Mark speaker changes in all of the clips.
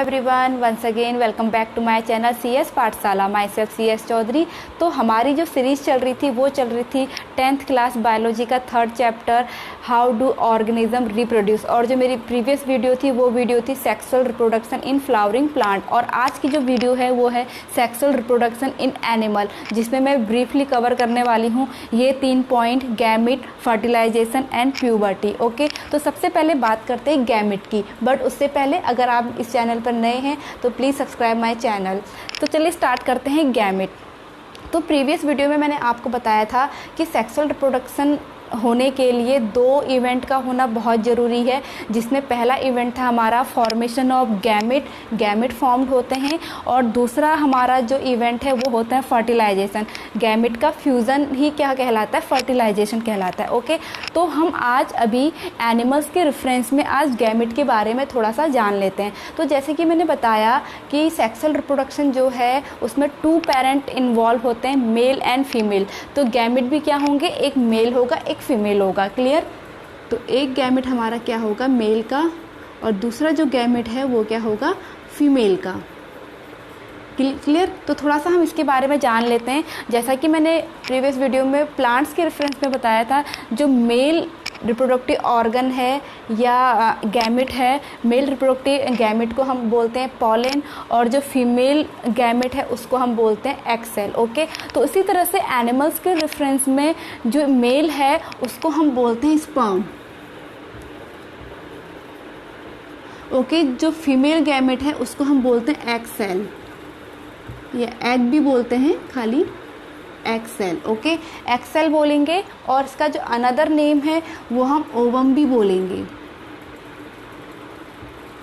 Speaker 1: Everyone, once again welcome back to my channel CS Pathshala. Myself CS Chaudhary. तो हमारी जो series चल रही थी वो चल रही थी 10th क्लास बायोलॉजी का 3rd chapter how do organism reproduce. और जो मेरी प्रीवियस वीडियो थी वो वीडियो थी sexual reproduction in flowering plant. और आज की जो वीडियो है वो है सेक्सुअल रिप्रोडक्शन इन एनिमल, जिसमें मैं ब्रीफली कवर करने वाली हूँ ये 3 point: gamete, fertilisation and puberty. Okay, तो सबसे पहले बात करते हैं गैमिट की। बट उससे पहले अगर आप इस चैनल पर नए हैं तो प्लीज़ सब्सक्राइब माय चैनल। तो चलिए स्टार्ट करते हैं गैमिट। तो प्रीवियस वीडियो में मैंने आपको बताया था कि सेक्सुअल रिप्रोडक्शन होने के लिए 2 इवेंट का होना बहुत ज़रूरी है, जिसमें पहला इवेंट था हमारा formation of gamete, gamete formed होते हैं। और दूसरा हमारा जो इवेंट है वो होता है फर्टिलाइजेशन। गैमिट का फ्यूज़न ही क्या कहलाता है? फर्टिलाइजेशन कहलाता है। ओके, तो हम आज अभी एनिमल्स के रेफरेंस में आज गैमिट के बारे में थोड़ा सा जान लेते हैं। तो जैसे कि मैंने बताया कि सेक्सुअल रिप्रोडक्शन जो है उसमें 2 पेरेंट इन्वॉल्व होते हैं, मेल एंड फीमेल। तो गैमिट भी क्या होंगे? एक मेल होगा, एक फीमेल होगा। क्लियर? तो एक गैमेट हमारा क्या होगा? मेल का, और दूसरा जो गैमेट है वो क्या होगा? फीमेल का। क्लियर? तो थोड़ा सा हम इसके बारे में जान लेते हैं। जैसा कि मैंने प्रीवियस वीडियो में प्लांट्स के रेफरेंस में बताया था, जो मेल रिप्रोडक्टिव ऑर्गन है या गैमेट है, मेल रिप्रोडक्टिव गैमेट को हम बोलते हैं पॉलन, और जो फीमेल गैमेट है उसको हम बोलते हैं एग सेल। ओके, तो इसी तरह से एनिमल्स के रेफरेंस में जो मेल है उसको हम बोलते हैं स्पर्म। ओके, जो फीमेल गैमेट है उसको हम बोलते हैं एग सेल, या एग भी बोलते हैं, खाली egg cell. Okay, egg cell बोलेंगे, और इसका जो अनदर नेम है वो हम ओवम भी बोलेंगे।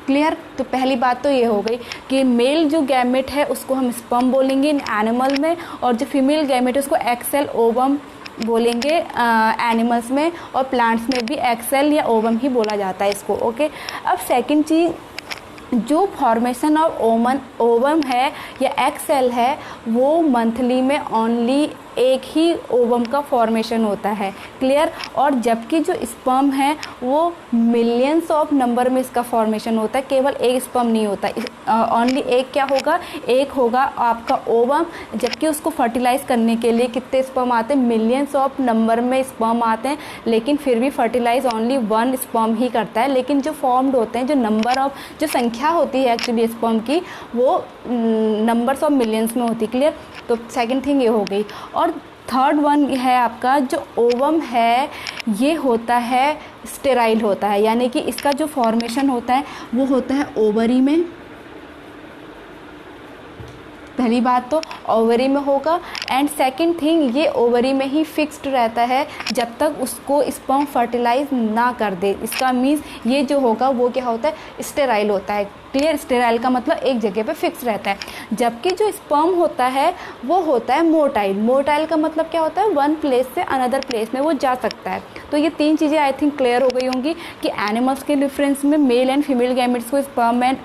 Speaker 1: क्लियर? तो पहली बात तो ये हो गई कि मेल जो गैमेट है उसको हम स्पर्म बोलेंगे इन एनिमल में, और जो फीमेल गैमेट है उसको एग सेल ओवम बोलेंगे एनिमल्स में, और प्लांट्स में भी एग सेल या ओवम ही बोला जाता है इसको। ओके, अब सेकंड चीज़, जो फॉर्मेशन ऑफ ओवम है या एग सेल है वो मंथली में ओनली एक ही ओवम का फॉर्मेशन होता है। क्लियर? और जबकि जो स्पर्म है वो मिलियंस ऑफ नंबर में इसका फॉर्मेशन होता है, केवल एक स्पर्म नहीं होता। ओनली एक क्या होगा? एक होगा आपका ओवम, जबकि उसको फर्टिलाइज करने के लिए कितने स्पर्म आते हैं? मिलियंस ऑफ नंबर में स्पर्म आते हैं, लेकिन फिर भी फर्टिलाइज ओनली 1 स्पर्म ही करता है। लेकिन जो फॉर्म्ड होते हैं, जो नंबर ऑफ, जो संख्या होती है एक्चुअली स्पर्म की, वो नंबर्स ऑफ मिलियंस में होती। क्लियर? तो सेकंड थिंग ये हो गई। और थर्ड वन है आपका जो ओवम है, ये होता है स्टेराइल होता है, यानी कि इसका जो फॉर्मेशन होता है वो होता है ओवरी में। पहली बात तो ओवरी में होगा, एंड सेकंड थिंग ये ओवरी में ही फिक्स्ड रहता है जब तक उसको स्पर्म फर्टिलाइज ना कर दे। इसका मीन्स ये जो होगा वो क्या होता है? स्टेराइल होता है। क्लियर? स्टेराइल का मतलब एक जगह पे फिक्स रहता है, जबकि जो स्पर्म होता है वो होता है मोटाइल। मोटाइल का मतलब क्या होता है? 1 प्लेस से अनदर प्लेस में वो जा सकता है। तो ये 3 चीज़ें आई थिंक क्लियर हो गई होंगी कि एनिमल्स के डिफरेंस में मेल एंड फीमेल गैमेट्स को स्पर्म एंड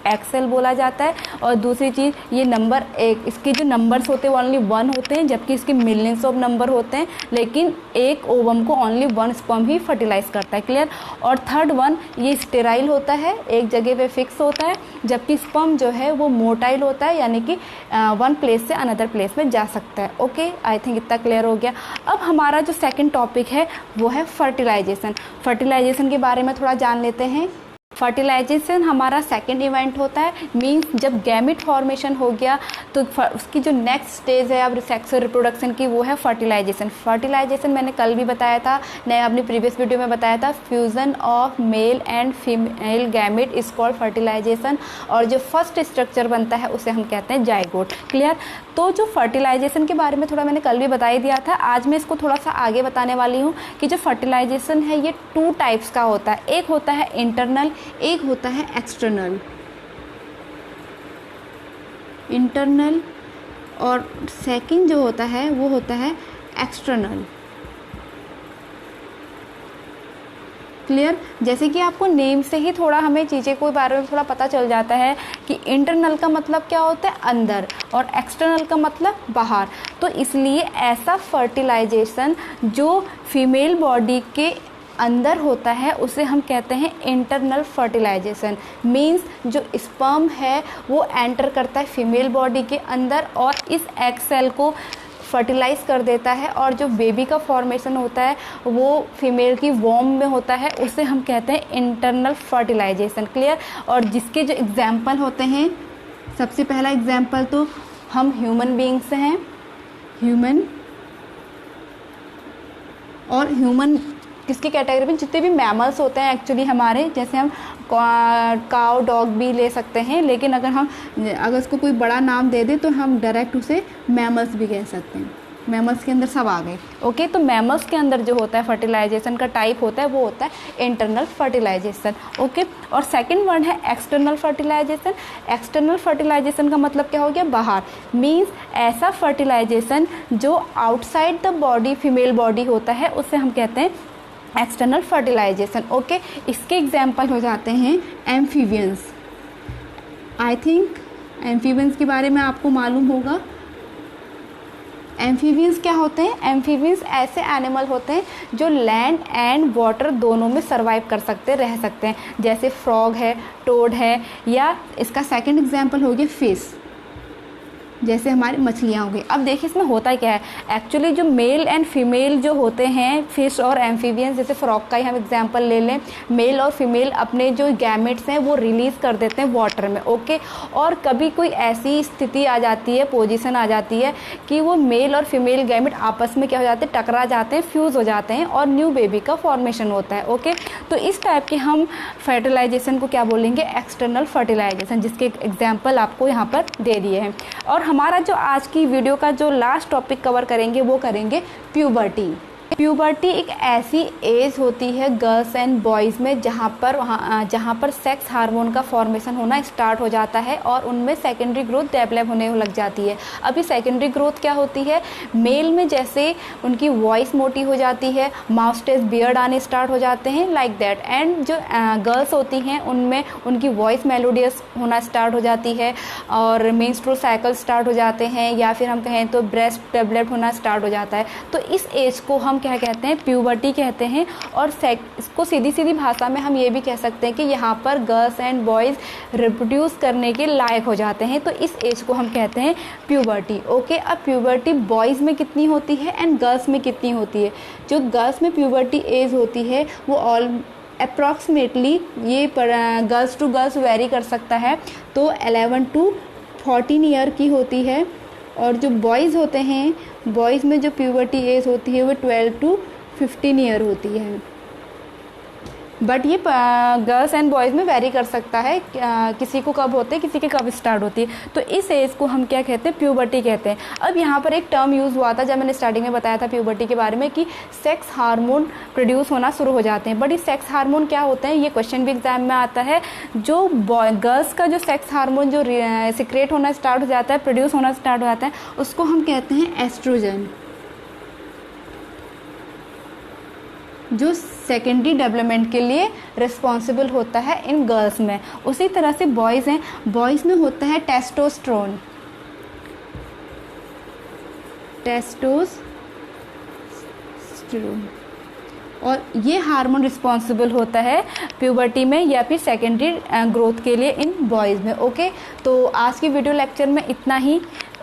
Speaker 1: एग सेल बोला जाता है। और दूसरी चीज़, ये नंबर एक, इसके जो नंबर्स होते हैं वो ओनली 1 होते हैं, जबकि इसके मिलियंस ऑफ नंबर होते हैं, लेकिन एक ओवम को ओनली 1 स्पर्म ही फर्टिलाइज करता है। क्लियर? और थर्ड वन, ये स्टेराइल होता है, एक जगह पे फिक्स होता है, जबकि स्पर्म जो है वो मोटाइल होता है, यानी कि 1 प्लेस से अनदर प्लेस में जा सकता है। ओके, आई थिंक इतना क्लियर हो गया। अब हमारा जो सेकेंड टॉपिक है वो है फर्टिलाइजेशन। फर्टिलाइजेशन के बारे में थोड़ा जान लेते हैं। फर्टिलाइजेशन हमारा सेकेंड इवेंट होता है, मीन्स जब गैमिट फॉर्मेशन हो गया तो उसकी जो नेक्स्ट स्टेज है अब सेक्सुअल रिप्रोडक्शन की वो है फर्टिलाइजेशन। फर्टिलाइजेशन मैंने कल भी बताया था, मैं अपनी प्रीवियस वीडियो में बताया था, fusion of male and female gamete is called fertilisation, और जो फर्स्ट स्ट्रक्चर बनता है उसे हम कहते हैं जाइगोट। क्लियर? तो जो फर्टिलाइजेशन के बारे में थोड़ा मैंने कल भी बता ही दिया था, आज मैं इसको थोड़ा सा आगे बताने वाली हूँ कि जो फर्टिलाइजेशन है ये 2 टाइप्स का होता है। एक होता है इंटरनल, एक होता है एक्सटर्नल। इंटरनल और सेकंड जो होता है वो होता है एक्सटर्नल। क्लियर? जैसे कि आपको नेम से ही थोड़ा हमें चीज़ें के बारे में थोड़ा पता चल जाता है कि इंटरनल का मतलब क्या होता है? अंदर, और एक्सटर्नल का मतलब बाहर। तो इसलिए ऐसा फर्टिलाइजेशन जो फीमेल बॉडी के अंदर होता है उसे हम कहते हैं इंटरनल फर्टिलाइजेशन। मींस जो स्पर्म है वो एंटर करता है फीमेल बॉडी के अंदर और इस एग सेल को फर्टिलाइज कर देता है, और जो बेबी का फॉर्मेशन होता है वो फीमेल की वॉम में होता है, उसे हम कहते हैं इंटरनल फर्टिलाइजेशन। क्लियर। और जिसके जो एग्जाम्पल होते हैं, सबसे पहला एग्जाम्पल तो हम ह्यूमन बीइंग्स हैं, ह्यूमन, और ह्यूमन किसकी कैटेगरी में, जितने भी मैमल्स होते हैं एक्चुअली हमारे, जैसे हम काउ डॉग भी ले सकते हैं, लेकिन अगर उसको कोई बड़ा नाम दे दे तो हम डायरेक्ट उसे मैमल्स भी कह सकते हैं। मैमल्स के अंदर सब आ गए। ओके, तो मैमल्स के अंदर जो होता है फर्टिलाइजेशन का टाइप होता है वो होता है इंटरनल फर्टिलाइजेशन। ओके, और सेकंड वर्ड है एक्सटर्नल फर्टिलाइजेशन। एक्सटर्नल फर्टिलाइजेशन का मतलब क्या हो गया, बाहर। मींस ऐसा फर्टिलाइजेशन जो outside the body, female body होता है, उसे हम कहते हैं एक्सटर्नल फर्टिलाइजेशन। ओके, इसके एग्जाम्पल हो जाते हैं एम्फीबियंस। आई थिंक एम्फीबियंस के बारे में आपको मालूम होगा। एम्फीबियंस क्या होते हैं, एम्फीबियंस ऐसे एनिमल होते हैं जो लैंड एंड वाटर दोनों में सर्वाइव कर सकते, रह सकते हैं, जैसे फ्रॉग है, टोड है, या इसका सेकंड एग्जाम्पल हो गया फिश, जैसे हमारी मछलियाँ हो गई। अब देखिए इसमें होता क्या है, एक्चुअली जो मेल एंड फीमेल जो होते हैं फिश और एम्फीबियंस, जैसे फ्रॉग का ही हम एग्जांपल ले लें, मेल और फीमेल अपने जो गैमेट्स हैं वो रिलीज़ कर देते हैं वाटर में। ओके, और कभी कोई ऐसी स्थिति आ जाती है, पोजीशन आ जाती है कि वो मेल और फीमेल गैमेट आपस में क्या हो जाते हैं, टकरा जाते हैं, फ्यूज़ हो जाते हैं और न्यू बेबी का फॉर्मेशन होता है। ओके, तो इस टाइप के हम फर्टिलाइजेशन को क्या बोलेंगे, एक्सटर्नल फर्टिलाइजेशन, जिसके एग्जाम्पल आपको यहाँ पर दे दिए हैं। और हमारा जो आज की वीडियो का जो लास्ट टॉपिक कवर करेंगे वो करेंगे प्यूबर्टी। प्यूबर्टी एक ऐसी एज होती है गर्ल्स एंड बॉयज़ में जहाँ पर सेक्स हार्मोन का फॉर्मेशन होना स्टार्ट हो जाता है और उनमें सेकेंडरी ग्रोथ डेवलप होने लग जाती है। अभी सेकेंडरी ग्रोथ क्या होती है, मेल में जैसे उनकी वॉइस मोटी हो जाती है, माउस्टेज बियर्ड आने स्टार्ट हो जाते हैं, लाइक दैट। एंड जो गर्ल्स होती हैं उनमें उनकी वॉइस मेलोडियस होना स्टार्ट हो जाती है और मेंस्ट्रुअल साइकिल स्टार्ट हो जाते हैं, या फिर हम कहें तो ब्रेस्ट डेवलप होना स्टार्ट हो जाता है। तो इस एज को हम क्या कहते हैं, प्यूबर्टी कहते हैं। और इसको सीधी सीधी भाषा में हम ये भी कह सकते हैं कि यहाँ पर गर्ल्स एंड बॉयज़ रिप्रोड्यूस करने के लायक हो जाते हैं, तो इस एज को हम कहते हैं प्यूबर्टी। ओके, अब प्यूबर्टी बॉयज़ में कितनी होती है एंड गर्ल्स में कितनी होती है। जो गर्ल्स में प्यूबर्टी एज होती है वो अप्रॉक्सीमेटली ये गर्ल्स टू गर्ल्स वेरी कर सकता है, तो 11 to 14 ईयर की होती है। और जो बॉयज़ होते हैं, बॉयज़ में जो प्यूबर्टी एज होती है वो 12 to 15 ईयर होती है। बट ये गर्ल्स एंड बॉयज़ में वेरी कर सकता है, किसी को कब होते हैं, किसी के कब स्टार्ट होती है। तो इस एज को हम क्या कहते हैं, प्यूबर्टी कहते हैं। अब यहाँ पर एक टर्म यूज़ हुआ था जब मैंने स्टार्टिंग में बताया था प्यूबर्टी के बारे में कि सेक्स हार्मोन प्रोड्यूस होना शुरू हो जाते हैं। बट ये सेक्स हार्मोन क्या होते हैं, ये क्वेश्चन भी एग्जाम में आता है। जो गर्ल्स का जो सेक्स हार्मोन जो सिक्रेट होना स्टार्ट हो जाता है, प्रोड्यूस होना स्टार्ट हो जाता है, उसको हम कहते हैं एस्ट्रोजन, जो सेकेंडरी डेवलपमेंट के लिए रिस्पॉन्सिबल होता है इन गर्ल्स में। उसी तरह से बॉयज़ हैं, बॉयज़ में होता है टेस्टोस्टेरोन, और ये हार्मोन रिस्पॉन्सिबल होता है प्यूबर्टी में या फिर सेकेंडरी ग्रोथ के लिए इन बॉयज़ में। ओके, तो आज की वीडियो लेक्चर में इतना ही।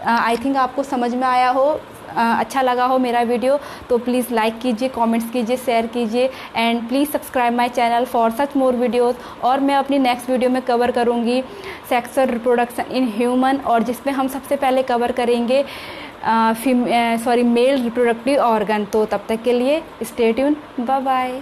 Speaker 1: आई थिंक आपको समझ में आया हो, अच्छा लगा हो मेरा वीडियो, तो प्लीज़ लाइक कीजिए, कमेंट्स कीजिए, शेयर कीजिए, and please subscribe my channel for such more videos. और मैं अपनी नेक्स्ट वीडियो में कवर करूँगी सेक्सुअल रिप्रोडक्शन इन ह्यूमन, और जिसमें हम सबसे पहले कवर करेंगे मेल रिप्रोडक्टिव ऑर्गन। तो तब तक के लिए स्टे ट्यून, बाय बाय।